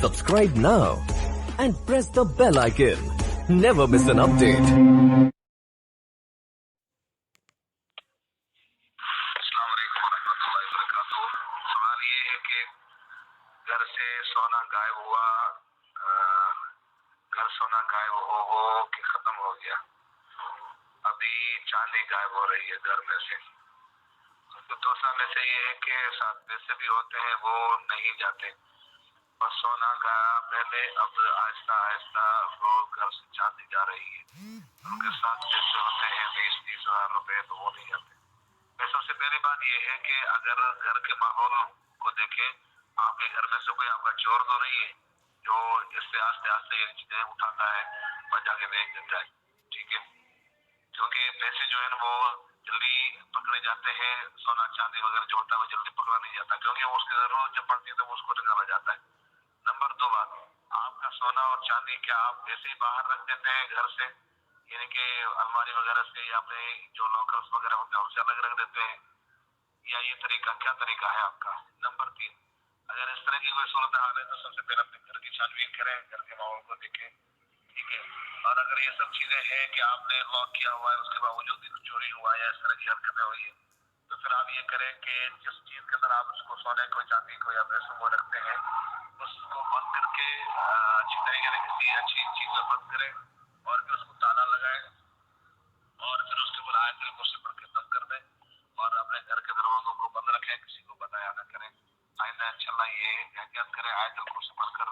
Subscribe now and press the bell icon. Never miss an update. अस्सलाम वालेकुम रहमतुल्लाहि व बरकातहू। सवाल ये है कि घर से सोना गायब हुआ, घर सोना गायब हो कि खत्म हो गया। अभी चांदी गायब हो रही है घर में से। तो दूसरा में से ये है कि साथ पैसे भी होते हैं वो नहीं जाते, बस सोना का पहले अब आहिस्ता आहिस्ता वो घर से चांदी जा रही है। उनके साथ पैसे होते हैं 20-30 हजार रुपए, तो वो नहीं जाते। सबसे पहली बात यह है कि अगर घर के माहौल को देखें, आपके घर में से कोई आपका चोर तो नहीं है जो इससे आस्ते आस्ते ये चीजें उठाता है और जाके बेच देता है, ठीक है। क्योंकि पैसे जो है ना वो जल्दी पकड़े जाते हैं, सोना चांदी वगैरह जो होता है वो जल्दी पकड़ा नहीं जाता, क्योंकि उसकी जरूरत जब पड़ती है तो उसको निकाला जाता है। नंबर 2 बात, आपका सोना और चांदी क्या आप ऐसे ही बाहर रख देते हैं घर से, यानी कि अलमारी वगैरह से या अपने जो लॉकर्स वगैरह होते हैं उनसे अलग रख देते हैं, या ये तरीका क्या तरीका है आपका। नंबर 3, अगर इस तरह की कोई सूरत हाल है तो सबसे पहले अपने घर की छानबीन करें, घर के माहौल को देखें, ठीक है। और अगर ये सब चीजें हैं कि आपने लॉक किया हुआ है उसके बावजूद भी चोरी हुआ है या इस तरह की हरकतें हुई है, तो फिर आप ये करें कि जिस चीज के अंदर आप उसको सोने को चांदी को या पैसों को रखते हैं उसको बंद करके अच्छी तरीके से किसी अच्छी चीज में बंद करें और फिर उसको ताला लगाएं और फिर उसके ऊपर आयत कुर्सी पढ़ के बंद कर दें और अपने घर के दरवाजों को बंद रखें, किसी को बताया ना करें। आइंदा इंशाल्लाह ये एहतियात करें, आयत कुर्सी पढ़ कर